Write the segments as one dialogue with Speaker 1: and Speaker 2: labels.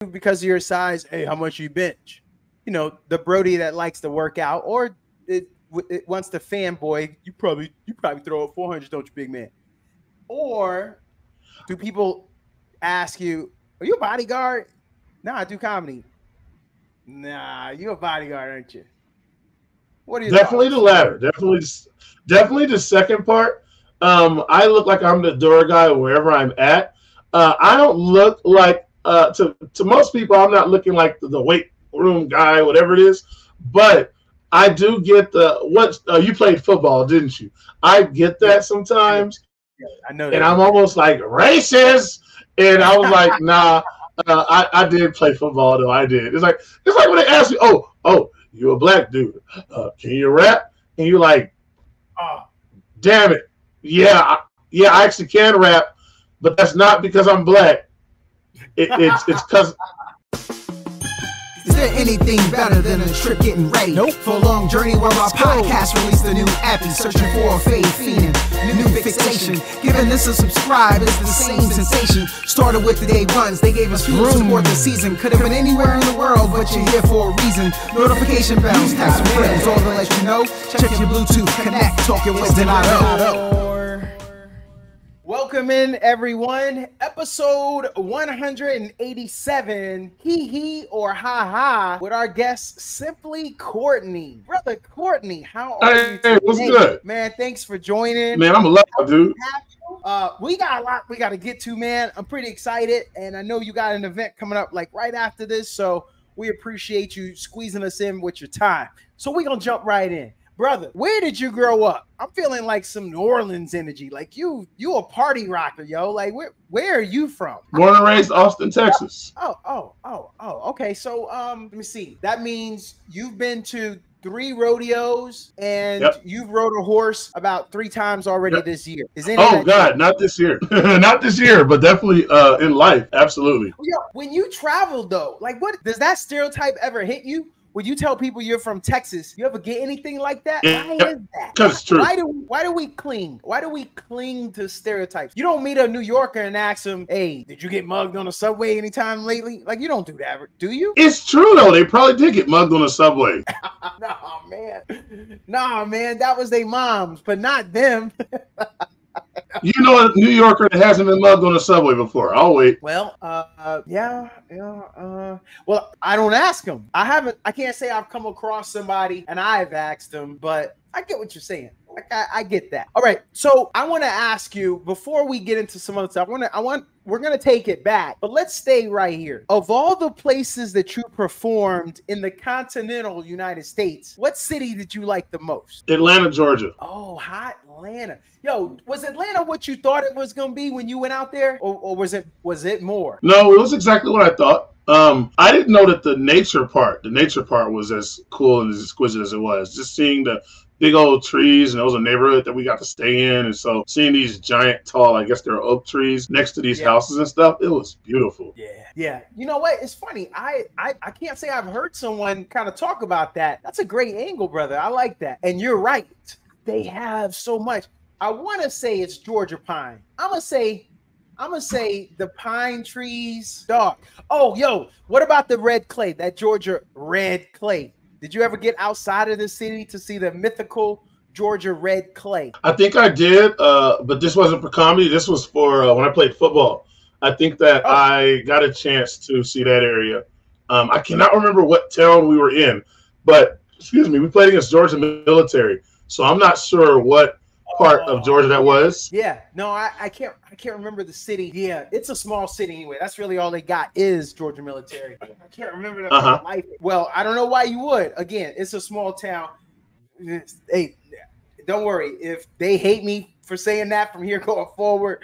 Speaker 1: because of your size, hey, how much you bench? You know, the Brody that likes to work out, or it wants the fanboy. You probably throw up 400, don't you, big man? Or do people ask you, are you a bodyguard? Nah, I do comedy. Nah, you a bodyguard, aren't you? What are your
Speaker 2: Definitely
Speaker 1: thoughts?
Speaker 2: the latter. Definitely the second part. I look like I'm the door guy wherever I'm at. I don't look like to most people. I'm not looking like the weight room guy, whatever it is. But I do get you played football, didn't you? I get that sometimes,
Speaker 1: I know that.
Speaker 2: And I'm almost like racist. And I was like, nah. I did play football though. I did. It's like when they ask you, oh, you a black dude? Can you rap? And you're like, oh, damn it, yeah, I actually can rap, but that's not because I'm black. It's because.
Speaker 3: Is there anything better than a trip getting ready?
Speaker 1: Nope.
Speaker 3: For a long journey where our podcast released a new epi, searching for a fade fiend, new fixation. Giving this a subscribe is the same sensation. Started with the day ones, they gave us fuel to support the season. Could have been anywhere in the world, but you're here for a reason. Notification bells, text some friends, all to let you know. Check your Bluetooth, connect, talking with Donato.
Speaker 1: Welcome in, everyone. Episode 187, HeHe or HaHa, with our guest, Symply Courtney. Brother Courtney, how are you today?
Speaker 2: Hey, what's good?
Speaker 1: Man, thanks for joining.
Speaker 2: Man, I'm a lot, dude.
Speaker 1: We got a lot we got to get to, man. I'm pretty excited, and I know you got an event coming up like right after this, so we appreciate you squeezing us in with your time. So we're going to jump right in. Brother, where did you grow up? I'm feeling like some New Orleans energy. Like you a party rocker, yo. Like where are you from?
Speaker 2: Born and raised Austin, Texas.
Speaker 1: Oh. Okay. So let me see. That means you've been to 3 rodeos and you've rode a horse about 3 times already this year. Is any
Speaker 2: Oh God, not this year. Not this year, but definitely in life. Absolutely.
Speaker 1: Yo, when you travel though, like what does that stereotype ever hit you? When you tell people you're from Texas, you ever get anything like that? Why is that?
Speaker 2: Because it's true.
Speaker 1: Why do we cling? Why do we cling to stereotypes? You don't meet a New Yorker and ask them, hey, did you get mugged on the subway anytime lately? Like, you don't do that, do you?
Speaker 2: It's true, though. They probably did get mugged on the subway.
Speaker 1: Nah, man. That was their moms, but not them.
Speaker 2: You know a New Yorker that hasn't been mugged on the subway before. I'll wait.
Speaker 1: Well, well, I don't ask them. I can't say I've come across somebody and I've asked them, but I get what you're saying. I get that. All right. So I want to ask you before we get into some other stuff. We're going to take it back, but let's stay right here. Of all the places that you performed in the continental United States, what city did you like the most?
Speaker 2: Atlanta, Georgia.
Speaker 1: Oh, hot Atlanta. Yo, was Atlanta what you thought it was going to be when you went out there? Or was it more?
Speaker 2: No, it was exactly what I thought. I didn't know that the nature part was as cool and as exquisite as it was. Just seeing the big old trees, and it was a neighborhood that we got to stay in, and so seeing these giant, tall, I guess they're oak trees next to these houses and stuff, it was beautiful.
Speaker 1: Yeah. You know what? It's funny. I can't say I've heard someone kind of talk about that. That's a great angle, brother. I like that. And you're right. They have so much. I want to say it's Georgia pine. I'm gonna say the pine trees, dog. Oh, yo, what about the red clay? That Georgia red clay. Did you ever get outside of the city to see the mythical Georgia red clay?
Speaker 2: I think I did, but this wasn't for comedy. This was for when I played football. I think that I got a chance to see that area. I cannot remember what town we were in, but excuse me, we played against Georgia military, so I'm not sure what part of Georgia that was.
Speaker 1: Yeah, no, I can't remember the city. Yeah, it's a small city anyway. That's really all they got is Georgia military. I can't remember that life. Well, I don't know why you would. Again, it's a small town. Hey, don't worry. If they hate me for saying that from here going forward,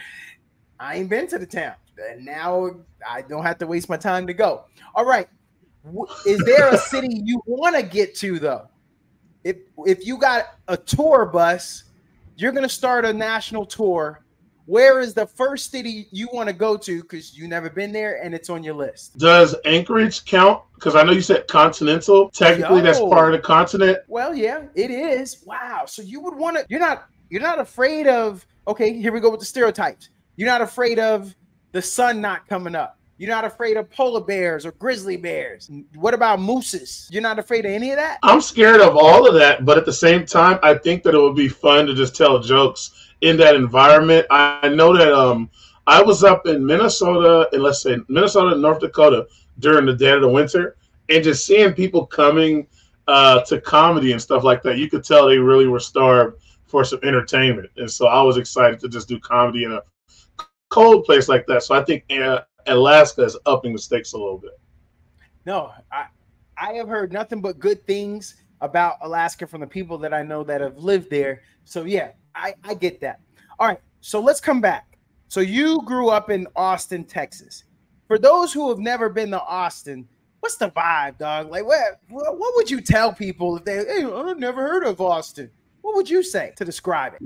Speaker 1: I ain't been to the town. And now I don't have to waste my time to go. All right. Is there a city you want to get to though? If you got a tour bus, you're going to start a national tour. Where is the first city you want to go to because you've never been there and it's on your list?
Speaker 2: Does Anchorage count? Because I know you said continental. Technically, that's part of the continent.
Speaker 1: Well, yeah, it is. Wow. So you would want to. You're not afraid of. Okay, here we go with the stereotypes. You're not afraid of the sun not coming up. You're not afraid of polar bears or grizzly bears. What about mooses? You're not afraid of any of that?
Speaker 2: I'm scared of all of that, but at the same time, I think that it would be fun to just tell jokes in that environment. I know that I was up in Minnesota and Minnesota and North Dakota during the dead of the winter, and just seeing people coming to comedy and stuff like that, you could tell they really were starved for some entertainment. And so I was excited to just do comedy in a cold place like that. So I think Alaska is upping the stakes a little bit.
Speaker 1: No, I have heard nothing but good things about Alaska from the people that I know that have lived there. So yeah, I get that. All right, so let's come back. So you grew up in Austin, Texas. For those who have never been to Austin, what's the vibe, dog? Like, what would you tell people if they, hey, I've never heard of Austin? What would you say to describe it?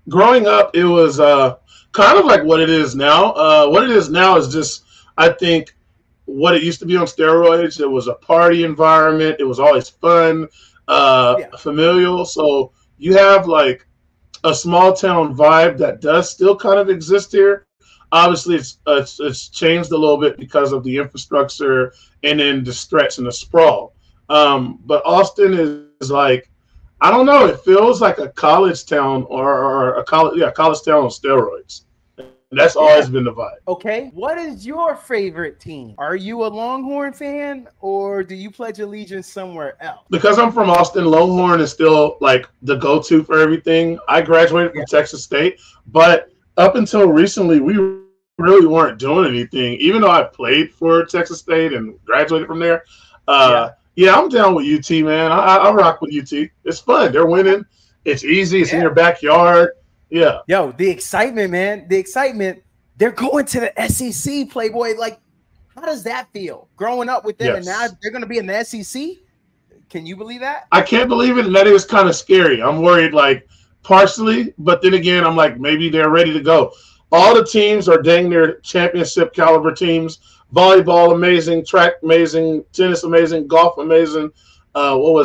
Speaker 2: Growing up, it was kind of like what it is now. What it is now is just, I think, what it used to be on steroids. It was a party environment. It was always fun, familial. So you have like a small town vibe that does still kind of exist here. Obviously, it's changed a little bit because of the infrastructure and then the stretch and the sprawl. But Austin is like, I don't know. It feels like a college town or a college town on steroids. And that's always been the vibe.
Speaker 1: Okay. What is your favorite team? Are you a Longhorn fan or do you pledge allegiance somewhere else?
Speaker 2: Because I'm from Austin, Longhorn is still like the go-to for everything. I graduated from Texas State, but up until recently, we really weren't doing anything. Even though I played for Texas State and graduated from there, I'm down with UT, man. I rock with UT. It's fun. They're winning. It's easy. It's in your backyard. Yeah.
Speaker 1: Yo, the excitement, man. The excitement. They're going to the SEC, Playboy. Like, how does that feel? Growing up with them and now they're going to be in the SEC? Can you believe that?
Speaker 2: I can't believe it, and that is kind of scary. I'm worried, like, partially, but then again, I'm like, maybe they're ready to go. All the teams are dang near championship caliber teams. Volleyball amazing, track amazing, tennis amazing, golf amazing.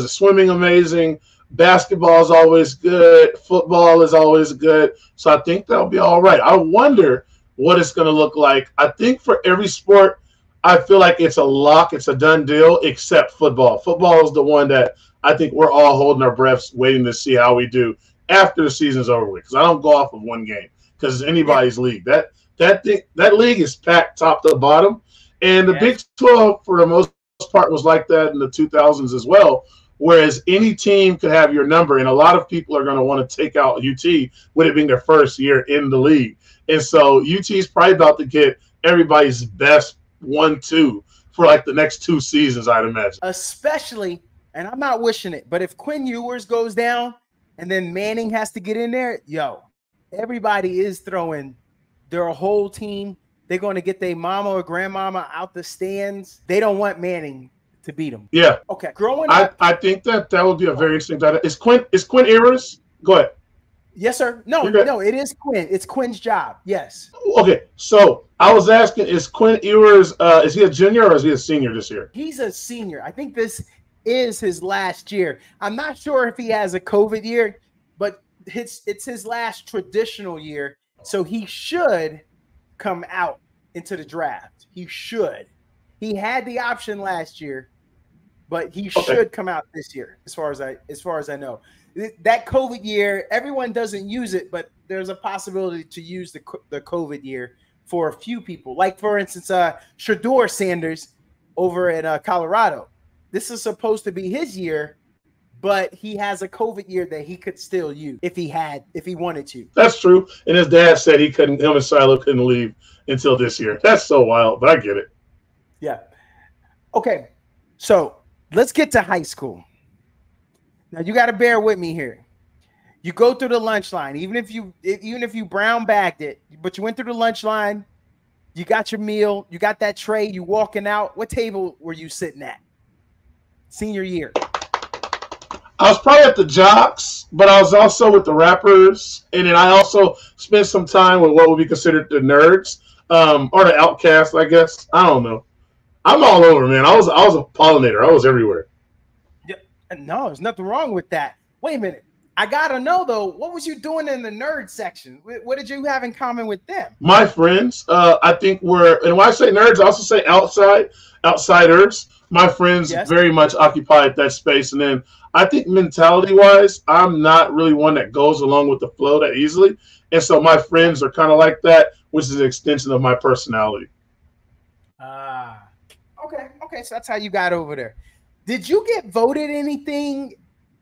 Speaker 2: Swimming amazing. Basketball is always good. Football is always good. So I think that'll be all right. I wonder what it's going to look like. I think for every sport, I feel like it's a lock. It's a done deal, except football. Football is the one that I think we're all holding our breaths, waiting to see how we do after the season's over with. Because I don't go off of one game because it's anybody's league. That league is packed top to bottom. And the Big 12, for the most part, was like that in the 2000s as well, whereas any team could have your number, and a lot of people are going to want to take out UT with it being their first year in the league. And so UT is probably about to get everybody's best 1-2 for like the next 2 seasons, I'd imagine.
Speaker 1: Especially, and I'm not wishing it, but if Quinn Ewers goes down and then Manning has to get in there, everybody is throwing their whole team. They're going to get their mama or grandmama out the stands. They don't want Manning to beat them.
Speaker 2: Yeah.
Speaker 1: Okay. Growing up,
Speaker 2: I think that would be a very interesting data. Is Quinn Ewers? Go ahead.
Speaker 1: Yes, sir. No, it is Quinn. It's Quinn's job. Yes.
Speaker 2: Okay. So I was asking, is Quinn Ewers, is he a junior or is he a senior this year?
Speaker 1: He's a senior. I think this is his last year. I'm not sure if he has a COVID year, but it's his last traditional year. So he should come out into the draft. He should. He had the option last year, but he should come out this year, as far as I know. That COVID year, everyone doesn't use it, but there's a possibility to use the COVID year for a few people. Like, for instance, Shedeur Sanders over at Colorado. This is supposed to be his year, but he has a COVID year that he could still use if he wanted to. That's
Speaker 2: true. And his dad said him and Silo couldn't leave until this year. That's so wild, but I get it.
Speaker 1: Yeah. Okay. So let's get to high school. Now you got to bear with me here. You go through the lunch line, even if you brown bagged it, but you went through the lunch line, you got your meal, you got that tray, you walking out. What table were you sitting at? Senior year.
Speaker 2: I was probably at the jocks, but I was also with the rappers, and then I also spent some time with what would be considered the nerds, or the outcasts, I guess. I don't know. I'm all over, man. I was a pollinator. I was everywhere.
Speaker 1: Yeah, no, there's nothing wrong with that. Wait a minute. I gotta know though, what was you doing in the nerd section? What did you have in common with them?
Speaker 2: My friends, I think were, and when I say nerds, I also say outsiders. My friends very much occupied that space. And then I think mentality-wise, I'm not really one that goes along with the flow that easily. And so my friends are kind of like that, which is an extension of my personality.
Speaker 1: Okay, so that's how you got over there. Did you get voted anything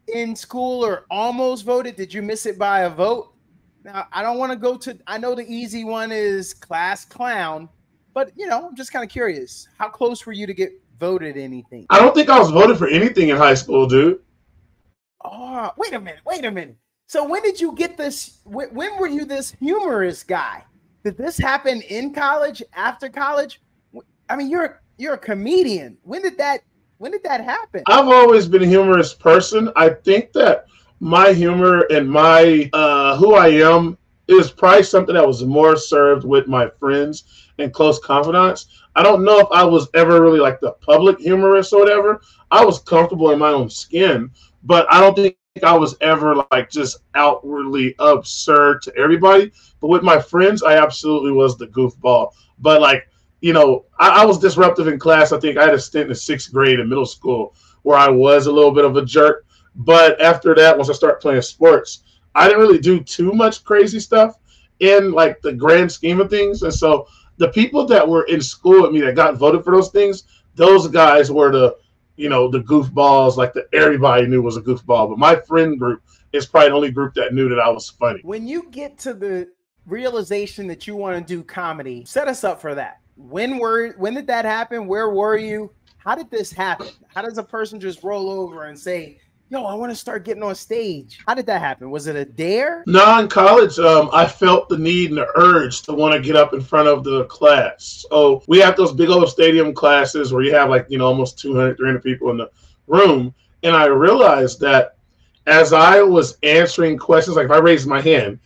Speaker 1: in school or almost voted? Did you miss it by a vote? Now, I don't want to go to, I know the easy one is class clown, but you know, I'm just kind of curious. How close were you to get voted anything?
Speaker 2: I don't think I was voted for anything in high school, dude.
Speaker 1: Oh, wait a minute. So when did you get this? When were you this humorous guy? Did this happen in college, after college? I mean, you're a comedian. When did that happen?
Speaker 2: I've always been a humorous person. I think that my humor and my who I am is probably something that was more served with my friends and close confidants. I don't know if I was ever really like the public humorist or whatever. I was comfortable in my own skin, but I don't think I was ever like just outwardly absurd to everybody. But with my friends, I absolutely was the goofball. But like, you know, I was disruptive in class. I think I had a stint in 6th grade in middle school where I was a little bit of a jerk. But after that, once I started playing sports, I didn't really do too much crazy stuff in like the grand scheme of things. And so the people that were in school with me that got voted for those things, those guys were the, you know, the goofballs, like that everybody knew was a goofball. But my friend group is probably the only group that knew that I was funny.
Speaker 1: When you get to the realization that you want to do comedy, set us up for that. When did that happen? Where were you? How did this happen? How does a person just roll over and say, yo, I want to start getting on stage? How did that happen? Was it a dare?
Speaker 2: No, in college, I felt the need and the urge to want to get up in front of the class. So we have those big old stadium classes where you have like, you know, almost 200, 300 people in the room. And I realized that as I was answering questions, like if I raised my hand,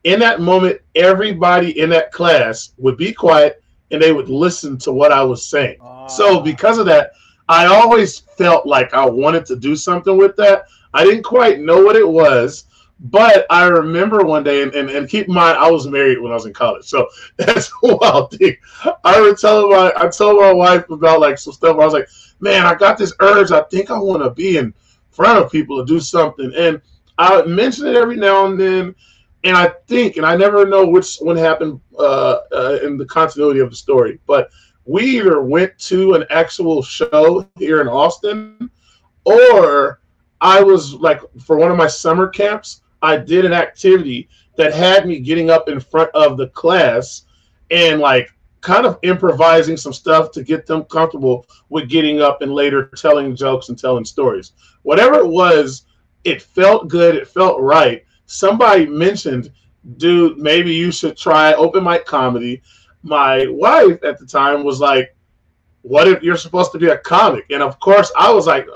Speaker 2: in that moment, everybody in that class would be quiet and they would listen to what I was saying. So because of that, I always felt like I wanted to do something with that. I didn't quite know what it was, but I remember one day, and keep in mind, I was married when I was in college, so that's a wild thing. I told my wife about like some stuff. I was like, man, I got this urge. I think I want to be in front of people to do something. And I mention it every now and then. And I think, and I never know which one happened in the continuity of the story, but we either went to an actual show here in Austin, or I was like, for one of my summer camps, I did an activity that had me getting up in front of the class and like kind of improvising some stuff to get them comfortable with getting up and later telling jokes and telling stories. Whatever it was, it felt good. It felt right. Somebody mentioned, dude, maybe you should try open mic comedy. My wife at the time was like, what if you're supposed to be a comic? And of course I was like,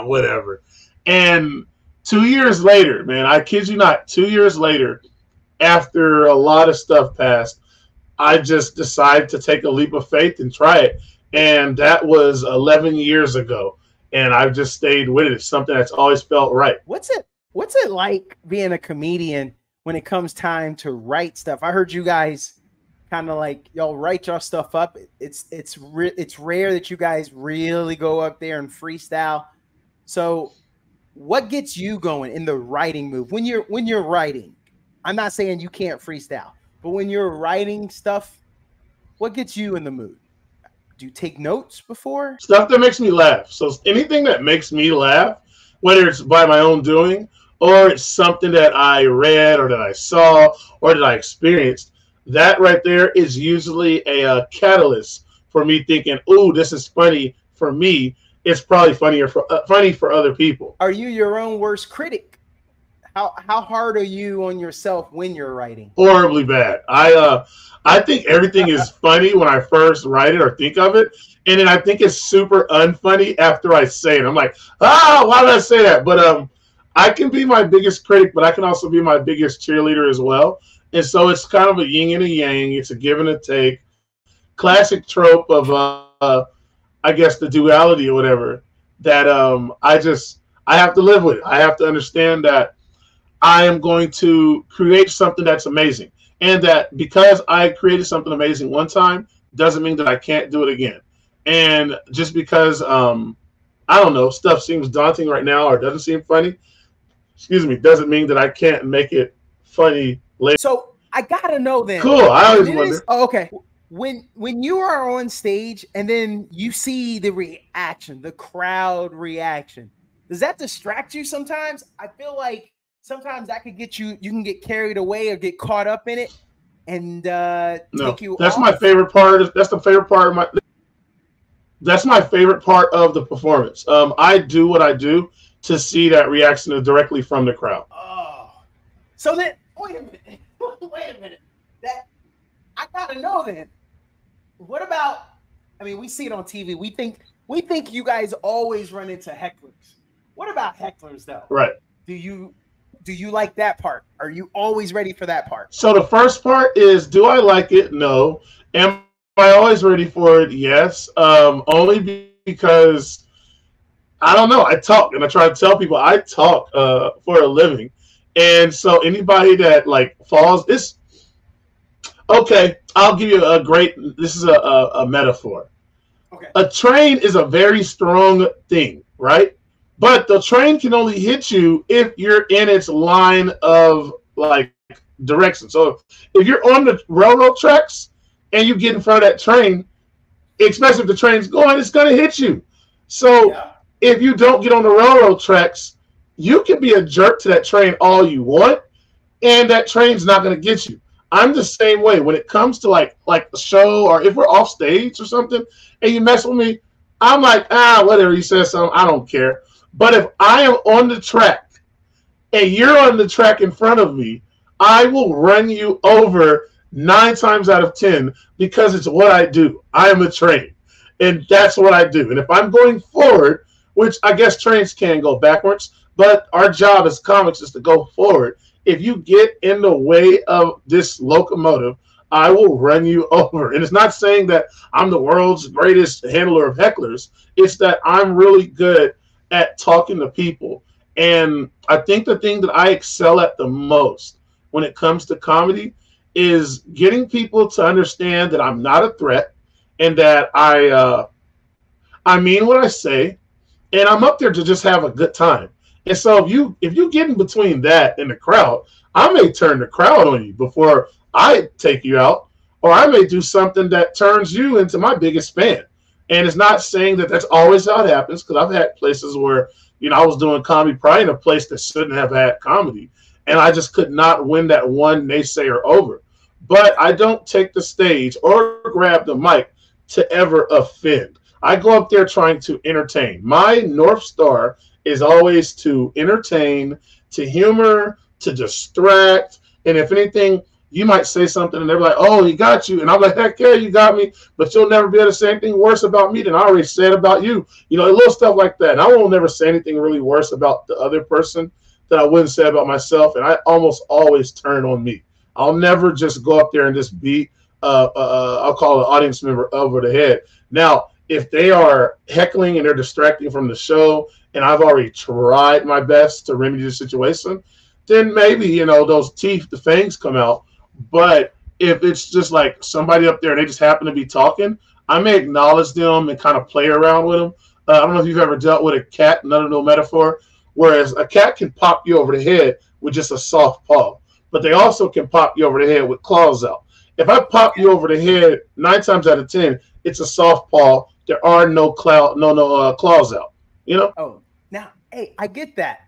Speaker 2: whatever. And 2 years later, man, I kid you not, 2 years later, after a lot of stuff passed, I just decided to take a leap of faith and try it. And that was 11 years ago. And I've just stayed with it. It's something that's always felt right.
Speaker 1: What's it like being a comedian when it comes time to write stuff? I heard you guys kind of like, y'all write your stuff up. It's rare that you guys really go up there and freestyle. So what gets you going in the writing move when you're writing? I'm not saying you can't freestyle, but when you're writing stuff, what gets you in the mood? Do you take notes before?
Speaker 2: Stuff that makes me laugh. So anything that makes me laugh, whether it's by my own doing or it's something that I read or that I saw or that I experienced, that right there is usually a catalyst for me thinking, ooh, this is funny for me. It's probably funny for other people.
Speaker 1: Are you your own worst critic? How hard are you on yourself when you're writing?
Speaker 2: Horribly bad. I think everything is funny when I first write it or think of it. And then I think it's super unfunny after I say it. I'm like, why did I say that? But I can be my biggest critic, but I can also be my biggest cheerleader as well. And so it's kind of a yin and a yang. It's a give and a take. Classic trope of, I guess, the duality or whatever, that I have to live with it. I have to understand that I am going to create something that's amazing. And that because I created something amazing one time doesn't mean that I can't do it again. And just because, I don't know, stuff seems daunting right now or doesn't seem funny, excuse me, doesn't mean that I can't make it funny later.
Speaker 1: So I gotta know then.
Speaker 2: Cool. I always wonder.
Speaker 1: Okay. When you are on stage and then you see the reaction, the crowd reaction, does that distract you sometimes? I feel like sometimes that could get you can get carried away or get caught up in it and take you
Speaker 2: that's
Speaker 1: off.
Speaker 2: My favorite part. That's the favorite part of that's my favorite part of the performance. I do what I do to see that reaction directly from the crowd.
Speaker 1: Oh. So then wait a minute. That I gotta know then. What about, I mean, we see it on TV. We think you guys always run into hecklers. What about hecklers though?
Speaker 2: Right.
Speaker 1: Do you like that part? Are you always ready for that part?
Speaker 2: So the first part is, do I like it? No. Am I always ready for it? Yes. Only because I don't know. I talk and I try to tell people I talk for a living. And so anybody that like falls, it's okay. I'll give you this is a metaphor.
Speaker 1: Okay.
Speaker 2: A train is a very strong thing, right? But the train can only hit you if you're in its line of like direction. So if you're on the railroad tracks and you get in front of that train, especially if the train's going, it's going to hit you. So if you don't get on the railroad tracks, you can be a jerk to that train all you want, and that train's not going to get you. I'm the same way when it comes to like a show, or if we're off stage or something and you mess with me, I'm like, whatever, he says something, I don't care. But if I am on the track and you're on the track in front of me, I will run you over 9 times out of 10 because it's what I do. I am a train, and that's what I do. And if I'm going forward, which I guess trains can go backwards, but our job as comics is to go forward. If you get in the way of this locomotive, I will run you over. And it's not saying that I'm the world's greatest handler of hecklers. It's that I'm really good at talking to people. And I think the thing that I excel at the most when it comes to comedy is getting people to understand that I'm not a threat and that I mean what I say, and I'm up there to just have a good time. And so if you get in between that and the crowd, I may turn the crowd on you before I take you out, or I may do something that turns you into my biggest fan. And it's not saying that that's always how it happens, because I've had places where, I was doing comedy probably in a place that shouldn't have had comedy, and I just could not win that one naysayer over. But I don't take the stage or grab the mic to ever offend. I go up there trying to entertain. My North Star is always to entertain, to humor, to distract. And if anything, you might say something and they're like, oh, he got you. And I'm like, heck yeah, you got me. But you'll never be able to say anything worse about me than I already said about you. Little stuff like that. And I won't never say anything really worse about the other person that I wouldn't say about myself. And I almost always turn on me. I'll never just go up there and just beat, I'll call an audience member over the head. Now, if they are heckling and they're distracting from the show, and I've already tried my best to remedy the situation, then maybe, those teeth, the fangs come out. But if it's just like somebody up there and they just happen to be talking, I may acknowledge them and kind of play around with them. I don't know if you've ever dealt with a cat, another no metaphor, whereas a cat can pop you over the head with just a soft paw, but they also can pop you over the head with claws out. If I pop you over the head 9 times out of 10, it's a soft paw. There are no claws out.
Speaker 1: Oh, now, hey, I get that.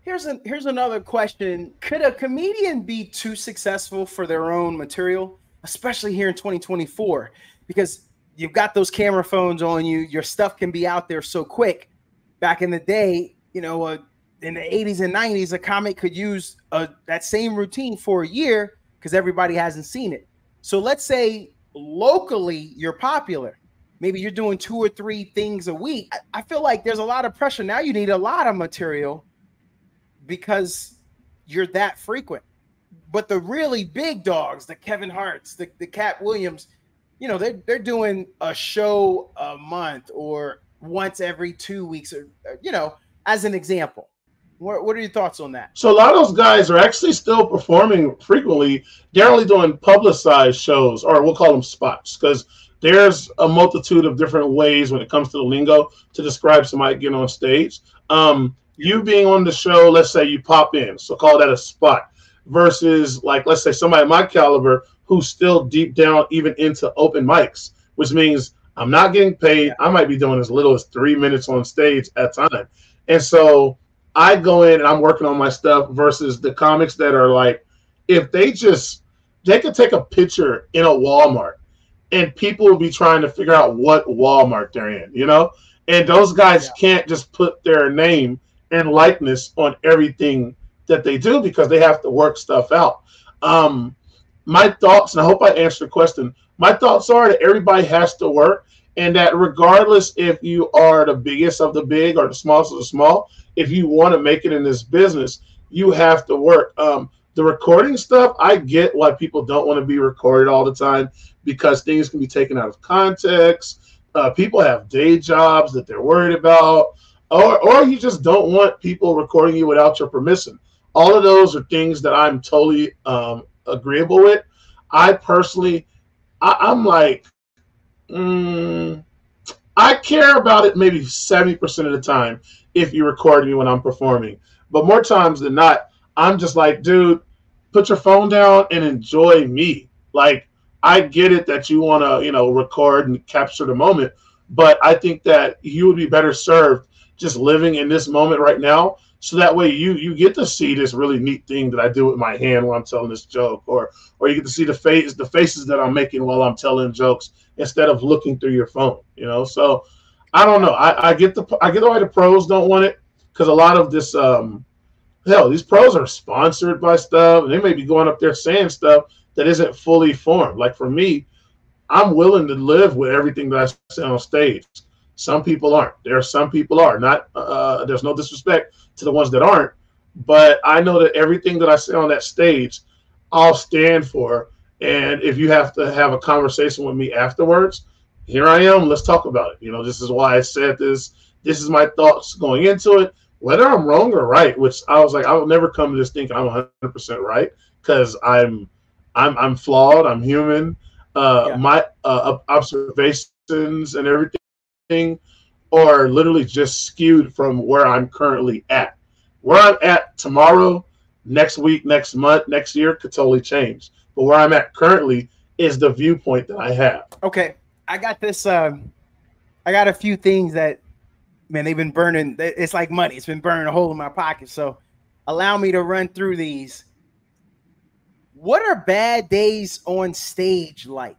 Speaker 1: Here's another question. Could a comedian be too successful for their own material, especially here in 2024? Because you've got those camera phones on you. Your stuff can be out there so quick. Back in the day, in the 80s and 90s, a comic could use that same routine for a year because everybody hasn't seen it. So let's say locally you're popular. Maybe you're doing 2 or 3 things a week. I feel like there's a lot of pressure. Now you need a lot of material because you're that frequent. But the really big dogs, the Kevin Harts, the Cat Williams, they're doing a show a month or once every 2 weeks, or as an example. What are your thoughts on that?
Speaker 2: So a lot of those guys are actually still performing frequently. They're only doing publicized shows, or we'll call them spots, because there's a multitude of different ways when it comes to the lingo to describe somebody getting on stage. You being on the show, let's say you pop in, so call that a spot, versus like, let's say somebody of my caliber who's still deep down even into open mics, which means I'm not getting paid. I might be doing as little as 3 minutes on stage at a time. And so I go in and I'm working on my stuff versus the comics that are like, if they could take a picture in a Walmart and people will be trying to figure out what Walmart they're in, you know? And those guys can't just put their name and likeness on everything that they do because they have to work stuff out. My thoughts, and I hope I answered the question, my thoughts are that everybody has to work, and that regardless if you are the biggest of the big or the smallest of the small, if you want to make it in this business, you have to work. The recording stuff, I get why people don't want to be recorded all the time because things can be taken out of context. People have day jobs that they're worried about, or you just don't want people recording you without your permission. All of those are things that I'm totally agreeable with. I personally, I'm like, I care about it maybe 70% of the time if you record me when I'm performing. But more times than not, I'm just like, dude, put your phone down and enjoy me. Like, I get it that you want to, record and capture the moment, but I think that you would be better served just living in this moment right now. So that way you get to see this really neat thing that I do with my hand while I'm telling this joke, or you get to see the faces that I'm making while I'm telling jokes instead of looking through your phone, So I don't know. I get why the pros don't want it, because a lot of this, these pros are sponsored by stuff, and they may be going up there saying stuff that isn't fully formed. Like for me, I'm willing to live with everything that I say on stage. Some people aren't. There are some people are not. There's no disrespect to the ones that aren't, but I know that everything that I say on that stage, I'll stand for. And if you have to have a conversation with me afterwards, here I am. Let's talk about it. This is why I said this. This is my thoughts going into it. Whether I'm wrong or right, which I was like, I will never come to this thinking I'm 100% right, because I'm flawed. I'm human. My observations and everything are literally just skewed from where I'm currently at. Where I'm at tomorrow, next week, next month, next year could totally change. But where I'm at currently is the viewpoint that I have.
Speaker 1: Okay. I got this. I got a few things that, man, they've been burning. It's like money. It's been burning a hole in my pocket. So allow me to run through these. What are bad days on stage like?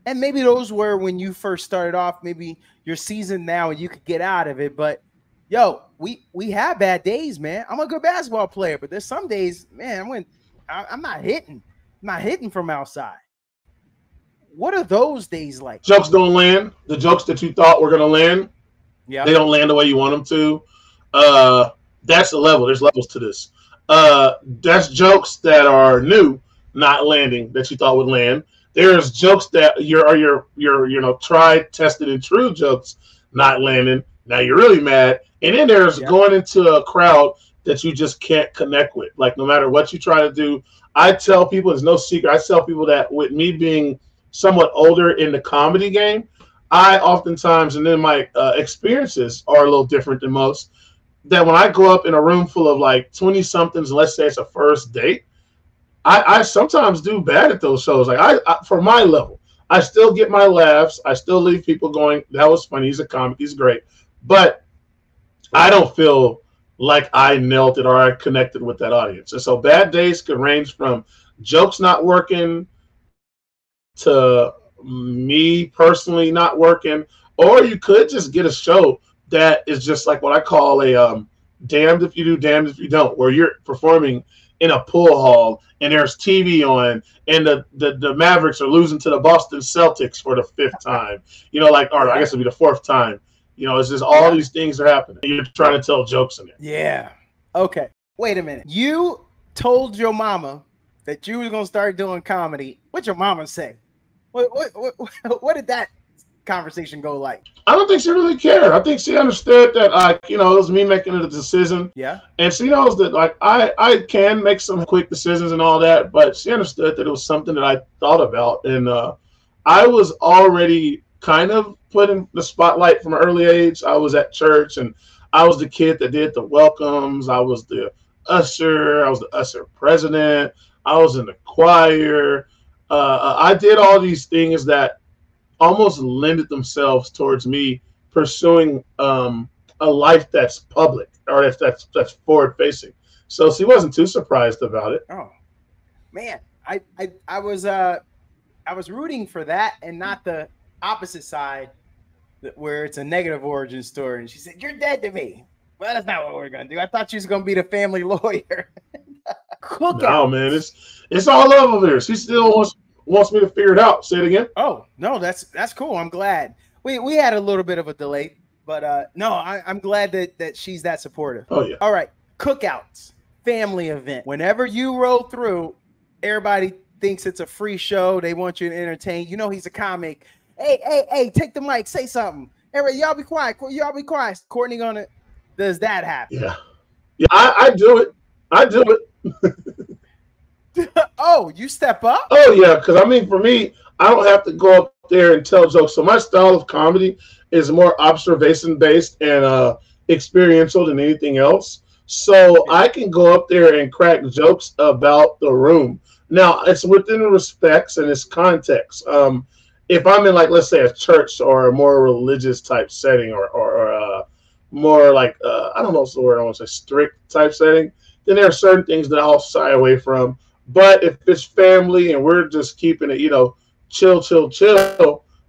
Speaker 1: And maybe those were when you first started off. Maybe you're seasoned now and you could get out of it. But yo, we have bad days, man. I'm a good basketball player, but there's some days, man, I'm not hitting. I'm not hitting from outside. What are those days like?
Speaker 2: Jokes don't land. The jokes that you thought were going to land, they don't land the way you want them to. That's the level. There's levels to this. That's jokes that are new, not landing, that you thought would land. There's jokes that your tried, tested, and true jokes not landing. Now you're really mad. And then there's going into a crowd that you just can't connect with. Like, no matter what you try to do, I tell people, there's no secret, I tell people that with me being somewhat older in the comedy game, I oftentimes, and then my experiences are a little different than most, that when I go up in a room full of like 20-somethings, let's say it's a first date, I sometimes do bad at those shows. Like I for my level, I still get my laughs. I still leave people going, that was funny. He's a comic. He's great. But I don't feel like I nailed it or I connected with that audience. And so bad days could range from jokes not working to me personally not working, or you could just get a show that is just like what I call a damned if you do, damned if you don't, where you're performing in a pool hall and there's TV on and the Mavericks are losing to the Boston Celtics for the 5th time, or I guess it'll be the 4th time. It's just all these things are happening. You're trying to tell jokes in it. Yeah.
Speaker 1: Okay. Wait a minute. You told your mama that you were going to start doing comedy. What'd your mama say? What did that conversation go like?
Speaker 2: I don't think she really cared. I think she understood that, like, it was me making a decision.
Speaker 1: Yeah.
Speaker 2: And she knows that, like, I can make some quick decisions and all that, but she understood that it was something that I thought about. And I was already kind of put in the spotlight from an early age. I was at church, and I was the kid that did the welcomes. I was the usher. I was the usher president. I was in the choir. I did all these things that almost lended themselves towards me pursuing a life that's public or that's forward facing. So she wasn't too surprised about it.
Speaker 1: Oh man, I was rooting for that and not the opposite side where it's a negative origin story. And she said, "You're dead to me." Well, that's not what we're gonna do. I thought she was gonna be the family lawyer. Cookout.
Speaker 2: No, man, it's all love over there. She still wants me to figure it out. Say it again.
Speaker 1: Oh no, that's cool. I'm glad. We had a little bit of a delay, but no, I'm glad that she's that supportive.
Speaker 2: Oh yeah.
Speaker 1: All right, cookouts, family event. Whenever you roll through, everybody thinks it's a free show. They want you to entertain. You know he's a comic. Hey, take the mic, say something. Everybody, y'all be quiet. Y'all be quiet. Courtney does that happen?
Speaker 2: Yeah, I do it. I do it.
Speaker 1: Oh, you step up?
Speaker 2: Oh yeah, because I mean, for me, I don't have to go up there and tell jokes. So my style of comedy is more observation based and experiential than anything else. So I can go up there and crack jokes about the room. Now it's within the respects and its context. If I'm in, like, let's say a church or a more religious type setting or more like I don't know what's the word I want to say, strict type setting, then there are certain things that I'll shy away from. But if it's family and we're just keeping it, chill,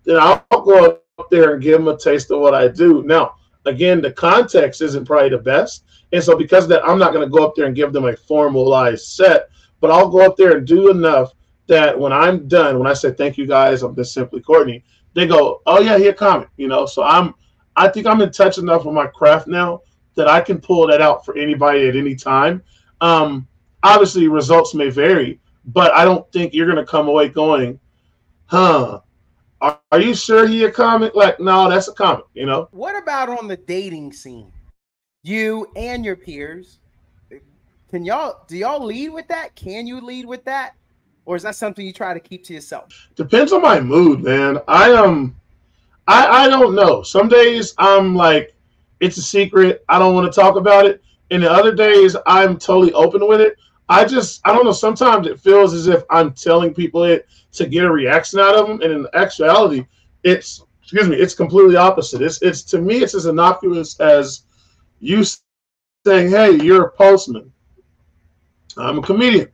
Speaker 2: then I'll go up there and give them a taste of what I do. Now, again, the context isn't probably the best. And so because of that, I'm not going to go up there and give them a formalized set, but I'll go up there and do enough that when I'm done, when I say, "Thank you guys, I'm just Simply Courtney," they go, "Oh yeah, he a comic," So I think I'm in touch enough with my craft now that I can pull that out for anybody at any time. Obviously, results may vary, but I don't think you're going to come away going, "Huh, are you sure he a comic?" Like, no, that's a comic,
Speaker 1: What about on the dating scene? You and your peers, do y'all lead with that? Can you lead with that? Or is that something you try to keep to yourself?
Speaker 2: Depends on my mood, man. I don't know. Some days I'm like, it's a secret. I don't want to talk about it. And the other days I'm totally open with it. I don't know. Sometimes it feels as if I'm telling people it to get a reaction out of them. And in actuality, it's completely opposite. It's to me, it's as innocuous as you saying, "Hey, you're a postman. I'm a comedian.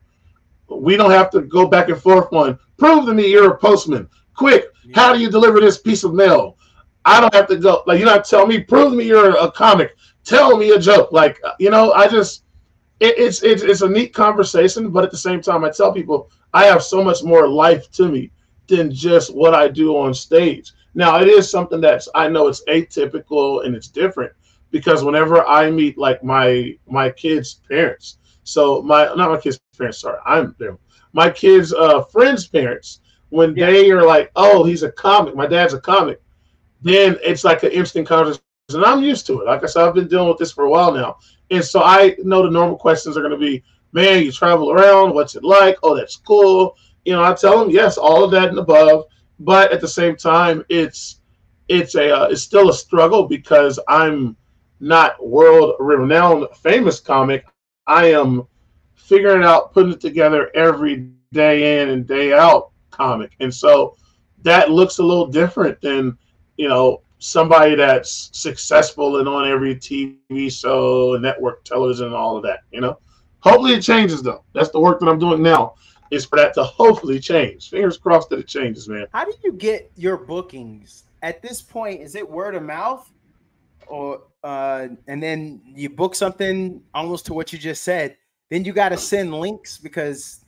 Speaker 2: We don't have to go back and forth on, prove to me you're a postman. Quick, how do you deliver this piece of mail?" I don't have to go, like, tell me, prove to me you're a comic. Tell me a joke. Like, it's a neat conversation, but at the same time, I tell people I have so much more life to me than just what I do on stage. Now, it is something I know it's atypical and it's different because whenever I meet, like, my kids' parents, so not my kids' parents, sorry, my kids' friends' parents, when they are like, "Oh, he's a comic, my dad's a comic," then it's like an instant conversation. And I'm used to it. Like I said, I've been dealing with this for a while now. And so I know the normal questions are going to be, "Man, you travel around. What's it like? Oh, that's cool." I tell them, yes, all of that and above. But at the same time, it's still a struggle because I'm not world renowned famous comic. I am figuring it out, putting it together every day in and day out comic. And so that looks a little different than, somebody that's successful and on every TV show and network television and all of that, Hopefully it changes, though. That's the work that I'm doing now, is for that to hopefully change. Fingers crossed that it changes, man.
Speaker 1: How do you get your bookings? At this point, is it word of mouth? Or and then you book something almost to what you just said. Then you got to send links because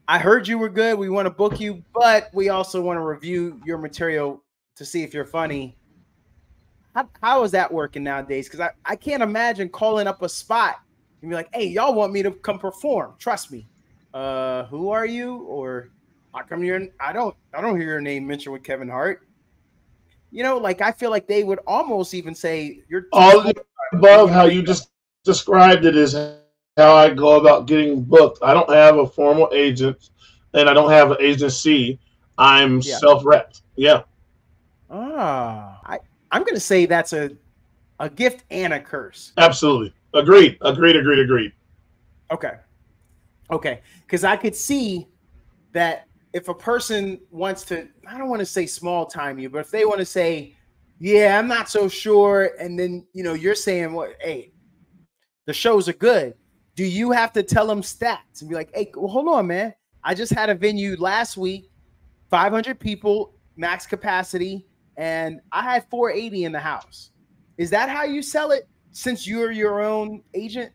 Speaker 1: I heard you were good. We want to book you, but we also want to review your material to see if you're funny. How is that working nowadays? Because I can't imagine calling up a spot and be like, "Hey, y'all want me to come perform? Trust me." Who are you? Or how come I don't hear your name mentioned with Kevin Hart. You know, like I feel like they would almost even say you're
Speaker 2: all of the above. How you just described it is how I go about getting booked. I don't have a formal agent, and I don't have an agency. I'm self-repped. Yeah.
Speaker 1: I'm gonna say that's a gift and a curse.
Speaker 2: Absolutely. Agreed.
Speaker 1: Okay. Because I could see that if a person wants to, I don't want to say small time you, but if they want to say, yeah, I'm not so sure, and then you're saying, well, hey, the shows are good. Do you have to tell them stats and be like, hey, well, hold on, man. I just had a venue last week, 500 people, max capacity, and I had 480 in the house. Is that how you sell it since you're your own agent?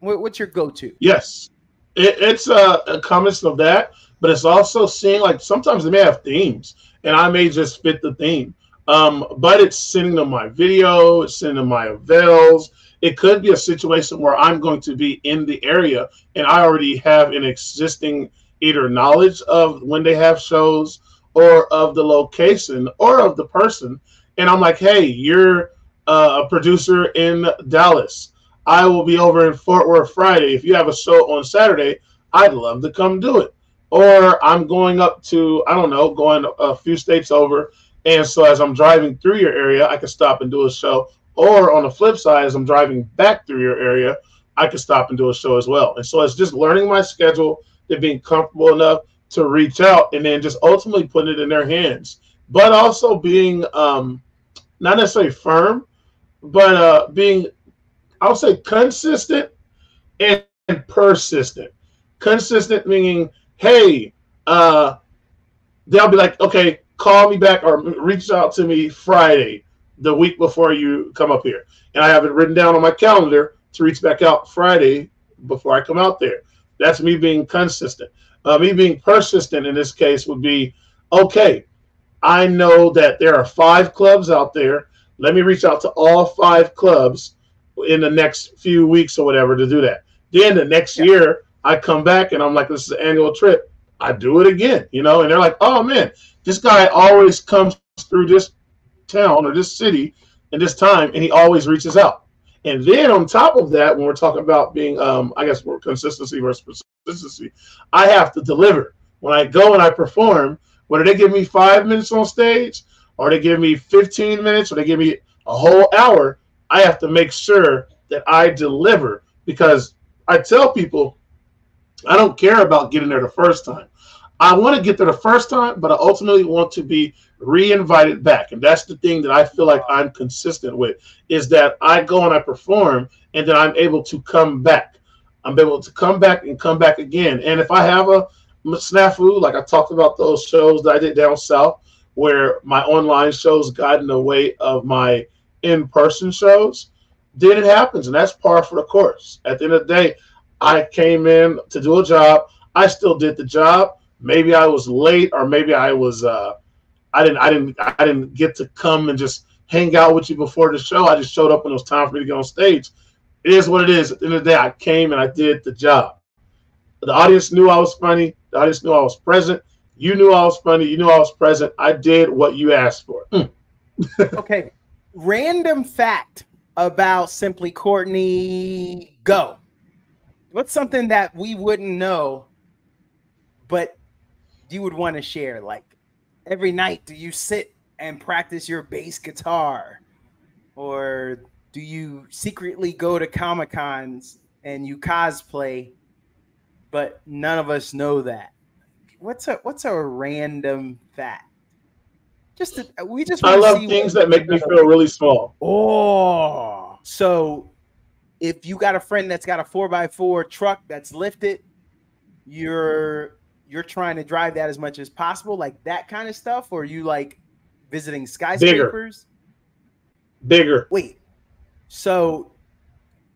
Speaker 1: What's your go-to?
Speaker 2: Yes. It's a combination of that, but it's also seeing, like, sometimes they may have themes, and I may just fit the theme. But it's sending them my video, it's sending them my avails. It could be a situation where I'm going to be in the area and I already have an existing either knowledge of when they have shows or of the location or of the person. And I'm like, hey, you're a producer in Dallas. I will be over in Fort Worth Friday. If you have a show on Saturday, I'd love to come do it. Or I'm going up to, I don't know, going a few states over. And so as I'm driving through your area, I can stop and do a show. Or on the flip side, as I'm driving back through your area, I can stop and do a show as well. And so it's just learning my schedule and being comfortable enough to reach out and then just ultimately putting it in their hands. But also being not necessarily firm, but being, I would say, consistent and persistent. Consistent meaning, hey, they'll be like, okay, call me back or reach out to me Friday, the week before you come up here. And I have it written down on my calendar to reach back out Friday before I come out there. That's me being consistent. Me being persistent in this case would be, okay, I know that there are 5 clubs out there. Let me reach out to all 5 clubs in the next few weeks or whatever to do that. Then the next year, I come back and I'm like, this is an annual trip. I do it again, and they're like, oh, man, this guy always comes through this town or this city in this time, and he always reaches out. And then on top of that, when we're talking about being, I guess, more consistency versus persistency, I have to deliver. When I go and I perform, whether they give me 5 minutes on stage or they give me 15 minutes or they give me a whole hour, I have to make sure that I deliver, because I tell people I don't care about getting there the first time. I want to get there the first time, but I ultimately want to be re-invited back. And that's the thing that I feel like I'm consistent with, is that I go and I perform, and then I'm able to come back. I'm able to come back and come back again. And if I have a snafu, like I talked about those shows that I did down south, where my online shows got in the way of my in-person shows, then it happens. And that's par for the course. At the end of the day, I came in to do a job. I still did the job. Maybe I was late, or maybe I was I didn't get to come and just hang out with you before the show. I just showed up when it was time for me to get on stage. It is what it is. At the end of the day, I came and I did the job. The audience knew I was funny. The audience knew I was present. You knew I was funny. You knew I was present. I did what you asked for.
Speaker 1: Okay. Random fact about Simply Courtney. Go. What's something that we wouldn't know, but you would want to share? Like, every night, do you sit and practice your bass guitar? Or do you secretly go to Comic-Cons and you cosplay, but none of us know that? What's a random fact? I
Speaker 2: love things that make me feel really small.
Speaker 1: Oh, so if you got a friend that's got a 4x4 truck that's lifted, you're trying to drive that as much as possible, like that kind of stuff, or you like visiting skyscrapers?
Speaker 2: Bigger.
Speaker 1: Wait, so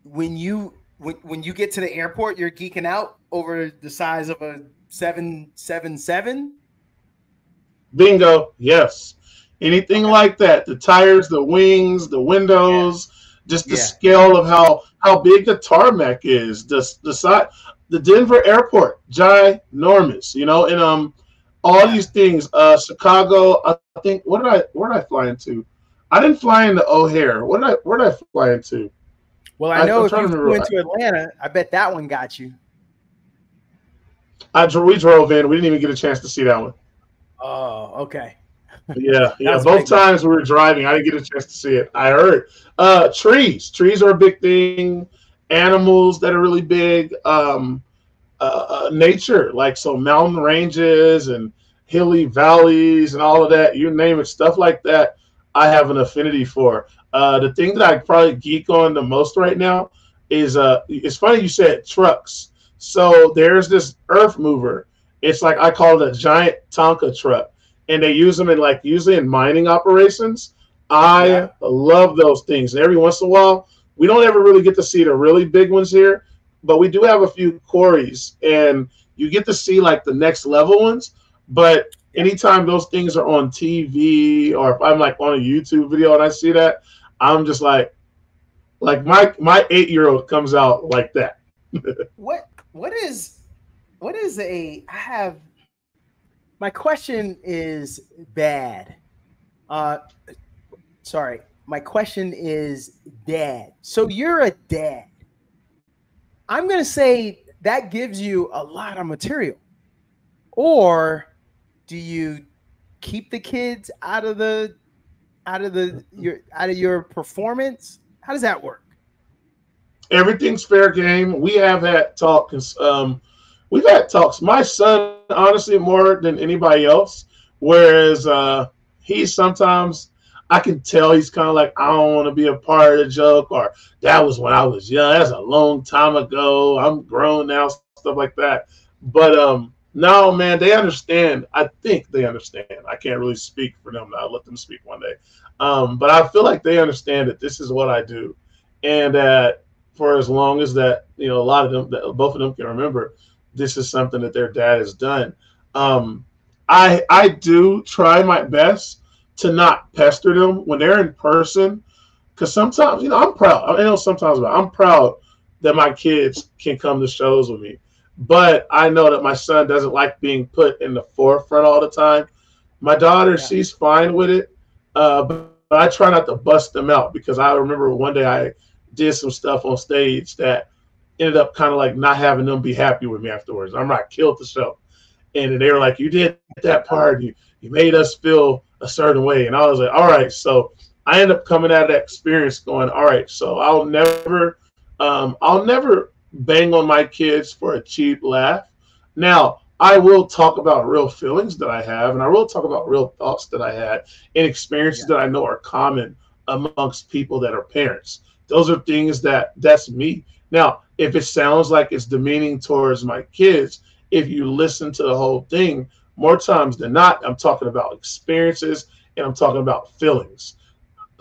Speaker 1: when you get to the airport, you're geeking out over the size of a 777?
Speaker 2: Bingo. Yes. Anything like that. The tires, the wings, the windows, just the scale of how big the tarmac is, the side. The Denver airport, ginormous, and all these things. Chicago, I think. Where did I fly into? I didn't fly into O'Hare. Where did I fly into?
Speaker 1: Well, I know if you flew into Atlanta, I bet that one got you.
Speaker 2: We drove in. We didn't even get a chance to see that one.
Speaker 1: Oh, okay.
Speaker 2: Yeah. Both times we were driving, I didn't get a chance to see it. I heard. Trees are a big thing. Animals that are really big. Nature, like so mountain ranges and hilly valleys and all of that. You name it, stuff like that. I have an affinity for. The thing that I probably geek on the most right now is it's funny you said trucks. So there's this earth mover. It's like I call it a giant Tonka truck, and they use them in like usually in mining operations. I love those things. Every once in a while, we don't ever really get to see the really big ones here, but we do have a few quarries, and you get to see like the next level ones. But anytime those things are on TV, or if I'm like on a YouTube video and I see that, I'm just like my 8-year-old comes out like that.
Speaker 1: My question is bad. Sorry. My question is dad. So you're a dad. I'm going to say that gives you a lot of material. Or do you keep the kids out of your performance? How does that work?
Speaker 2: Everything's fair game. We have had talks. We've had talks. My son, honestly, more than anybody else. Whereas he's sometimes, I can tell he's kind of like, I don't want to be a part of the joke, or that was when I was young. That's a long time ago. I'm grown now, stuff like that. But no, man, they understand. I think they understand. I can't really speak for them. I'll let them speak one day. But I feel like they understand that this is what I do, and that for as long as that, a lot of them, both of them can remember, this is something that their dad has done. I do try my best to not pester them when they're in person, because sometimes, I'm proud. I know sometimes I'm proud that my kids can come to shows with me, but I know that my son doesn't like being put in the forefront all the time. My daughter, she's fine with it, but I try not to bust them out, because I remember one day I did some stuff on stage that ended up kind of like not having them be happy with me afterwards. I'm not killed the show. And they were like, you did that part. You made us feel a certain way. And I was like, all right. So I ended up coming out of that experience going, all right, so I'll never bang on my kids for a cheap laugh. Now, I will talk about real feelings that I have, and I will talk about real thoughts that I had and experiences that I know are common amongst people that are parents. Those are things that's me. Now, if it sounds like it's demeaning towards my kids, if you listen to the whole thing, more times than not, I'm talking about experiences and I'm talking about feelings.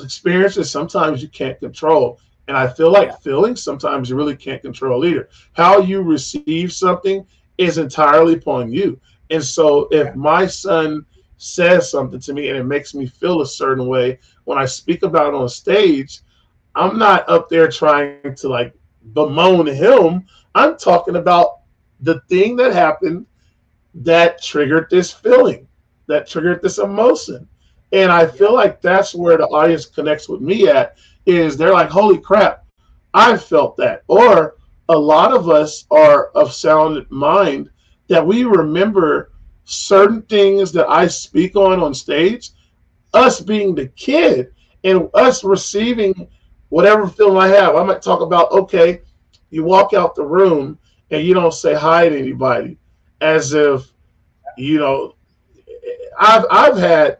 Speaker 2: Experiences sometimes you can't control. And I feel like feelings sometimes you really can't control either. How you receive something is entirely upon you. And so if my son says something to me and it makes me feel a certain way, when I speak about it on stage, I'm not up there trying to like bemoan him. I'm talking about the thing that happened that triggered this feeling, that triggered this emotion. And I feel like that's where the audience connects with me at, is they're like, holy crap, I felt that. Or a lot of us are of sound mind that we remember certain things that I speak on stage, us being the kid and us receiving whatever feeling I have. I might talk about, okay, you walk out the room and you don't say hi to anybody, as if, I've had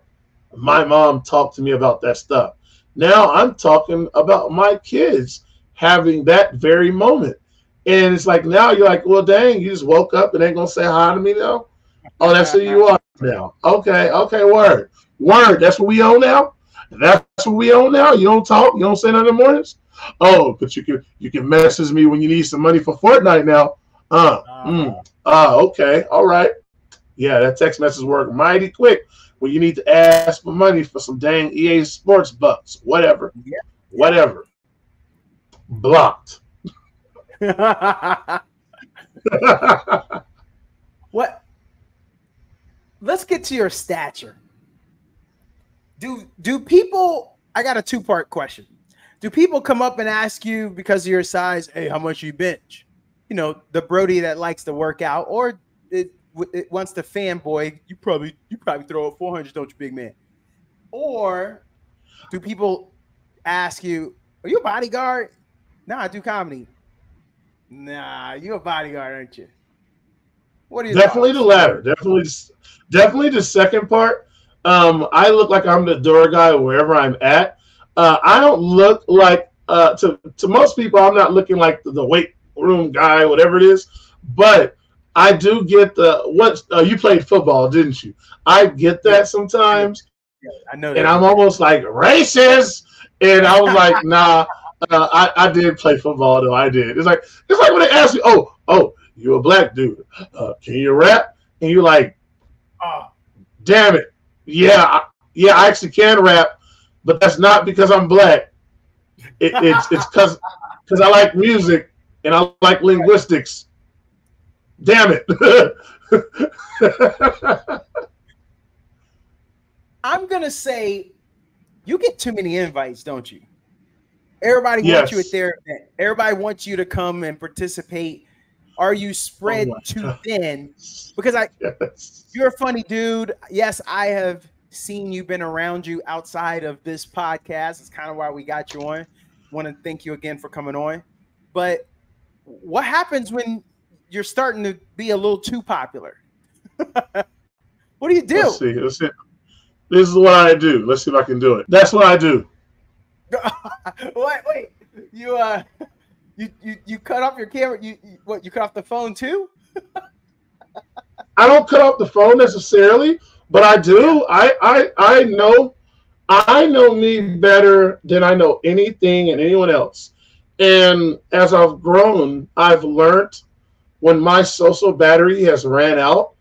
Speaker 2: my mom talk to me about that stuff. Now I'm talking about my kids having that very moment. And it's like, now you're like, well, dang, you just woke up and ain't going to say hi to me now? Oh, that's who you are now. Okay, word. That's what we own now? That's what we own now? You don't talk? You don't say nothing in the mornings? Oh, but you can message me when you need some money for Fortnite now. Okay, all right. Yeah, that text message work mighty quick when you need to ask for money for some dang EA Sports bucks. Whatever. Whatever. Blocked.
Speaker 1: What? let's get to your stature. Do people? I got a two-part question. Do people come up and ask you because of your size, hey, how much you bench? You know, the Brody that likes to work out, or it wants the fanboy. You probably throw up 400, don't you, big man? Or do people ask you, are you a bodyguard? Nah, I do comedy. Nah, you a bodyguard, aren't you? What are you?
Speaker 2: Definitely the latter. Definitely the second part. I look like I'm the door guy wherever I'm at. I don't look like to most people. I'm not looking like the weight room guy, whatever it is. But I do get you played football, didn't you? I get that sometimes.
Speaker 1: Yeah, I know that.
Speaker 2: And I'm almost like racist. And I was like, nah. I did play football though. I did. It's like when they ask you, oh, you a black dude? Can you rap? And you're like, oh, damn it. Yeah, I actually can rap, but that's not because I'm black. It's because I like music and I like linguistics. Damn it.
Speaker 1: I'm gonna say you get too many invites, don't you? Everybody wants you at their event. Everybody wants you to come and participate. Are you spread too thin? Because you're a funny dude. Yes, I have seen you, been around you outside of this podcast. It's kind of why we got you on. Want to thank you again for coming on. But what happens when you're starting to be a little too popular? What do you do?
Speaker 2: Let's see. This is what I do. Let's see if I can do it. That's what I do.
Speaker 1: Wait. You cut off your camera. You cut off the phone too?
Speaker 2: I don't cut off the phone necessarily, but I do. I know me better than I know anything and anyone else. And as I've grown, I've learned when my social battery has ran out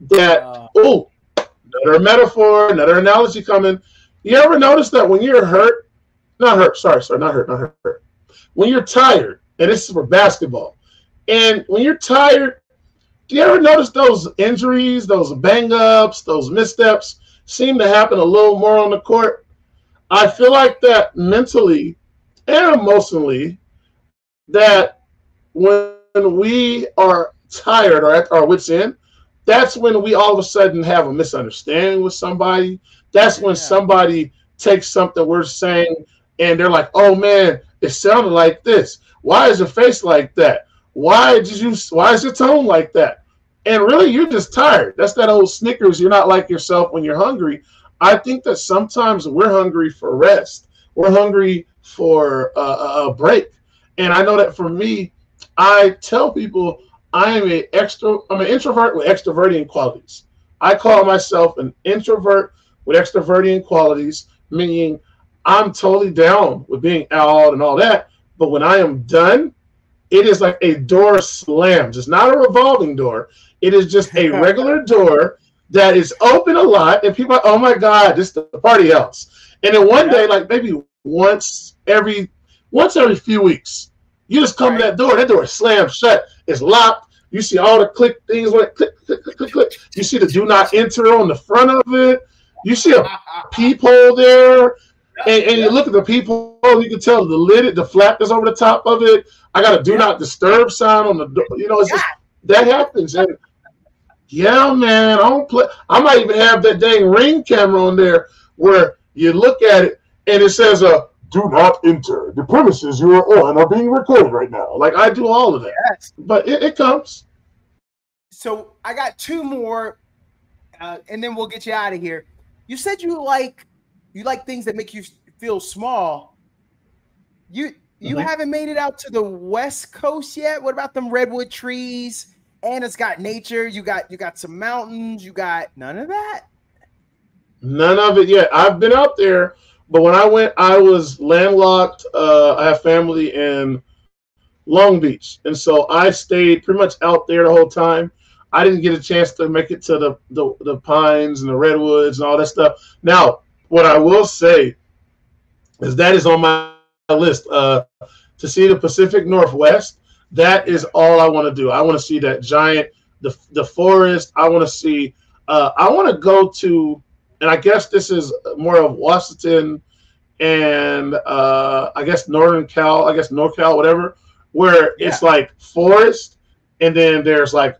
Speaker 2: that another metaphor, another analogy coming. You ever notice that when you're hurt? Not hurt. Sorry, not hurt. When you're tired, and this is for basketball, and when you're tired, do you ever notice those injuries, those bang-ups, those missteps seem to happen a little more on the court? I feel like that mentally and emotionally, that when we are tired or at our wits' end, that's when we all of a sudden have a misunderstanding with somebody. That's when somebody takes something we're saying and they're like, oh man, it sounded like this. Why is your face like that? Why is your tone like that? And really, you're just tired. That's that old Snickers. You're not like yourself when you're hungry. I think that sometimes we're hungry for rest. We're hungry for a break. And I know that for me, I tell people I'm an introvert with extroverting qualities. I call myself an introvert with extroverting qualities, meaning I'm totally down with being out and all that. But when I am done, it is like a door slams. It's not a revolving door. It is just a regular door that is open a lot. And people are like, oh my God, this is the party house. And then one day, like maybe once every few weeks, you just come to that door slams shut. It's locked. You see all the click things like click, click, click, click, click. You see the do not enter on the front of it. You see a peephole there. And you look at the peephole, you can tell the lid, the flap is over the top of it. I got a do not disturb sign on the door. You know, it's just that happens. And yeah, man, I don't play. I might even have that dang Ring camera on there where you look at it and it says, do not enter. The premises you are on are being recorded right now. Like I do all of that. Yes. But it comes.
Speaker 1: So I got two more, and then we'll get you out of here. You said you like things that make you feel small. You haven't made it out to the West Coast yet? What about them redwood trees? And it's got nature. You got some mountains. You got none of that?
Speaker 2: None of it yet. I've been out there, but when I went, I was landlocked. I have family in Long Beach, and so I stayed pretty much out there the whole time. I didn't get a chance to make it to the pines and the redwoods and all that stuff. Now, what I will say is that is on my list to see the Pacific Northwest. That is all I want to do. I want to see that giant, the forest. I want to see I want to go to, and I guess this is more of Washington and I guess Northern Cal, I guess NorCal, whatever, where it's like forest and then there's like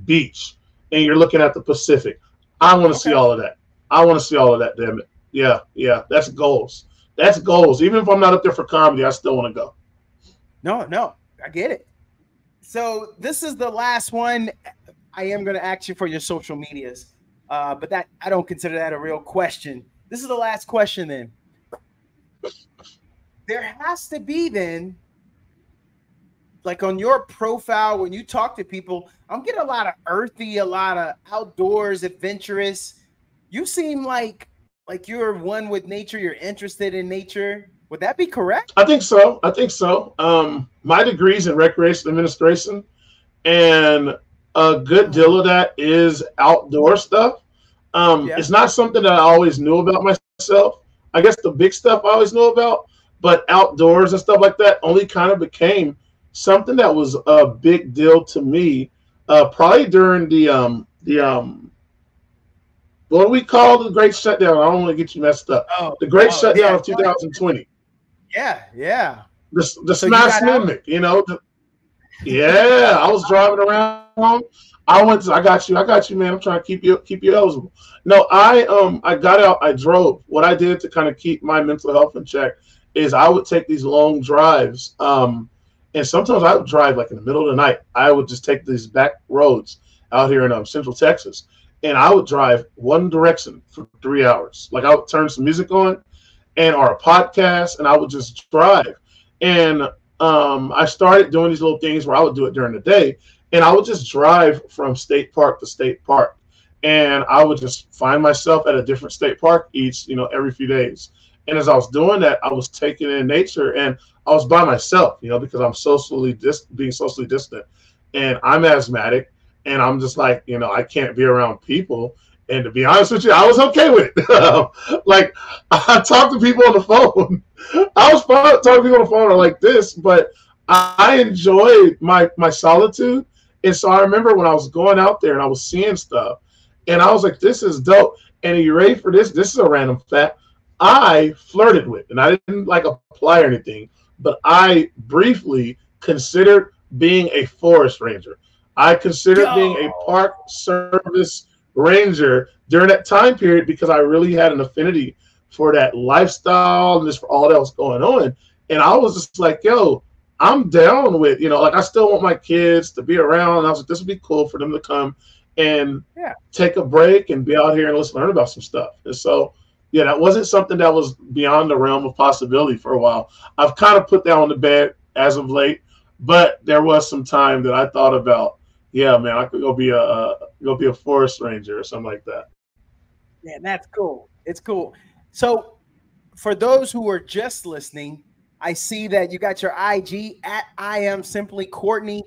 Speaker 2: beach and you're looking at the Pacific. I want to see all of that. I want to see all of that, damn it. Yeah, that's goals. That's goals. Even if I'm not up there for comedy, I still want to go.
Speaker 1: No, I get it. So this is the last one. I am going to ask you for your social medias, but that I don't consider that a real question. This is the last question then. There has to be then, like on your profile, when you talk to people, I'm getting a lot of earthy, a lot of outdoors, adventurous. You seem like you're one with nature. You're interested in nature. Would that be correct?
Speaker 2: I think so. My degree's in recreation administration, and a good deal of that is outdoor stuff. It's not something that I always knew about myself. I guess the big stuff I always knew about, but outdoors and stuff like that only kind of became something that was a big deal to me. Probably during the what do we call the Great Shutdown? I don't want to get you messed up. The Great Shutdown of 2020.
Speaker 1: Yeah.
Speaker 2: The smash mimic, you know. I was driving around. I got you, man. I'm trying to keep you eligible. No, I got out, I drove. What I did to kind of keep my mental health in check is I would take these long drives. And sometimes I would drive like in the middle of the night. I would just take these back roads out here in Central Texas. And I would drive one direction for 3 hours. Like I would turn some music on or a podcast, and I would just drive. And I started doing these little things where I would do it during the day, and I would just drive from state park to state park. And I would just find myself at a different state park every few days. And as I was doing that, I was taking in nature, and I was by myself, because I'm being socially distant, and I'm asthmatic. And I'm just like, I can't be around people. And to be honest with you, I was okay with it. Like, I talk to people on the phone. I was fine talking to people on the phone like this, but I enjoyed my solitude. And so I remember when I was going out there and I was seeing stuff, and I was like, this is dope. And are you ready for this? This is a random fact. I flirted with, and I didn't like apply or anything, but I briefly considered being a forest ranger. I considered being a park service ranger during that time period because I really had an affinity for that lifestyle and just for all that was going on. And I was just like, yo, I'm down with, like I still want my kids to be around. And I was like, this would be cool for them to come and take a break and be out here and let's learn about some stuff. And so, that wasn't something that was beyond the realm of possibility for a while. I've kind of put that on the bed as of late, but there was some time that I thought about, man, I could go be a forest ranger or something like that.
Speaker 1: Yeah, that's cool. It's cool. So for those who are just listening, I see that you got your IG at I am Simply Courtney.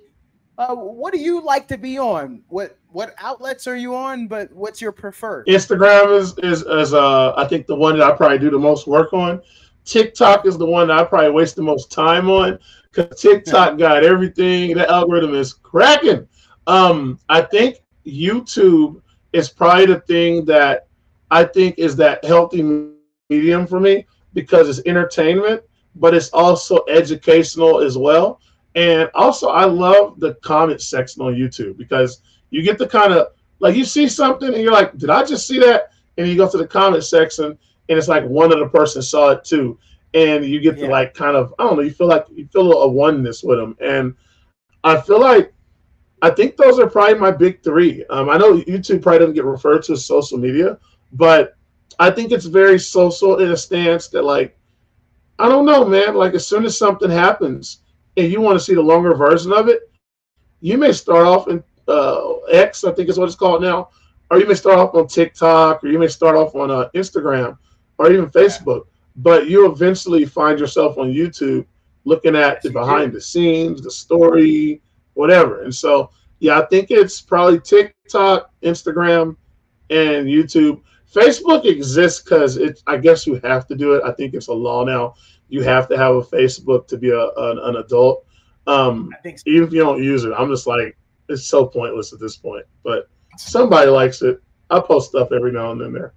Speaker 1: What do you like to be on? What outlets are you on? But what's your preferred?
Speaker 2: Instagram is I think the one that I probably do the most work on. TikTok is the one that I probably waste the most time on because TikTok got everything. The algorithm is cracking. I think YouTube is probably the thing that I think is that healthy medium for me because it's entertainment, but it's also educational as well. And also I love the comment section on YouTube because you get the kind of like you see something and you're like, did I just see that? And you go to the comment section and it's like one other person saw it too. And you get to like kind of, I don't know, you feel a oneness with them. And I feel like I think those are probably my big three. I know YouTube probably doesn't get referred to as social media, but I think it's very social in a stance that like, I don't know, man, like as soon as something happens and you want to see the longer version of it, you may start off in X, I think is what it's called now, or you may start off on TikTok, or you may start off on Instagram, or even Facebook, but you eventually find yourself on YouTube looking at the behind the scenes, the story, whatever. And so, I think it's probably TikTok, Instagram, and YouTube. Facebook exists because I guess you have to do it. I think it's a law now. You have to have a Facebook to be an adult. I think so. Even if you don't use it, I'm just like, it's so pointless at this point. But somebody likes it. I post stuff every now and then there.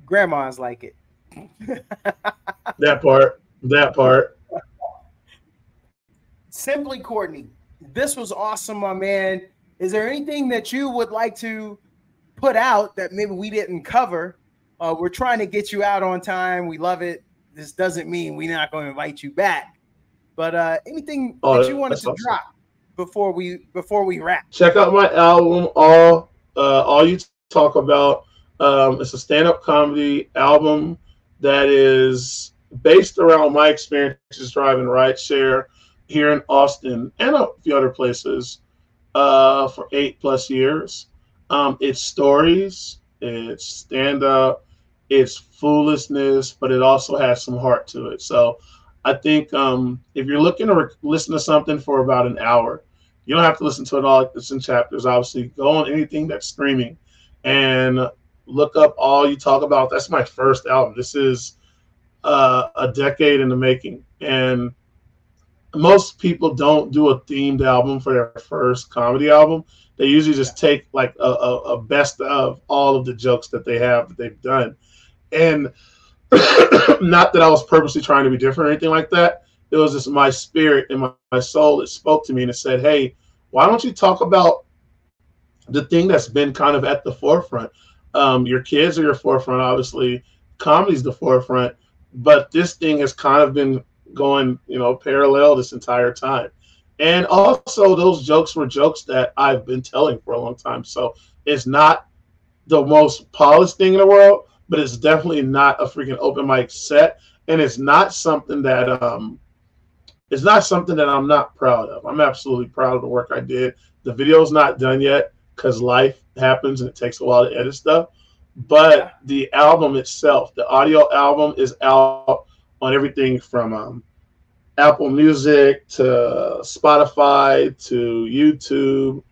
Speaker 1: Grandmas like it.
Speaker 2: That part.
Speaker 1: Simply Courtney, this was awesome, my man. Is there anything that you would like to put out that maybe we didn't cover? We're trying to get you out on time. We love it. This doesn't mean we're not going to invite you back. But anything that you wanted to drop before we wrap?
Speaker 2: Check out my album, All You Talk About. It's a stand-up comedy album that is based around my experiences driving rideshare here in Austin and a few other places for 8+ years. It's stories, it's stand-up, it's foolishness, but it also has some heart to it. So I think if you're looking to listen to something for about an hour, you don't have to listen to it all. It's in chapters, obviously. Go on anything that's streaming and look up All You Talk About. That's my first album. This is a decade in the making. And most people don't do a themed album for their first comedy album. They usually just take like a best of all of the jokes that they've done. And not that I was purposely trying to be different or anything like that. It was just my spirit and my soul that spoke to me and it said, hey, why don't you talk about the thing that's been kind of at the forefront? Your kids are your forefront, obviously. Comedy's the forefront. But this thing has kind of been going, parallel this entire time. And also those jokes were jokes that I've been telling for a long time. So it's not the most polished thing in the world, but it's definitely not a freaking open mic set. And it's not something that I'm not proud of. I'm absolutely proud of the work I did. The video's not done yet because life happens and it takes a while to edit stuff. But the album itself, the audio album, is out on everything from Apple Music to Spotify to YouTube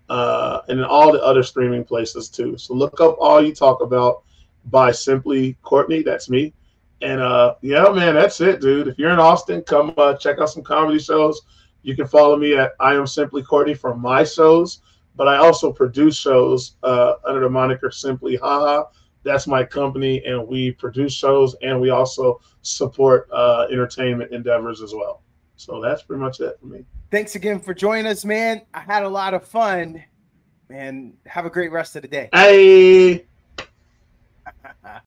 Speaker 2: and all the other streaming places too. So look up All You Talk About by Symply Courtney. That's me. And yeah, man, that's it, dude. If you're in Austin, come check out some comedy shows. You can follow me at I Am Symply Courtney for my shows, but I also produce shows under the moniker Symply Haha. That's my company, and we produce shows, and we also support entertainment endeavors as well. So that's pretty much it for me.
Speaker 1: Thanks again for joining us, man. I had a lot of fun, and have a great rest of the day.
Speaker 2: Hey.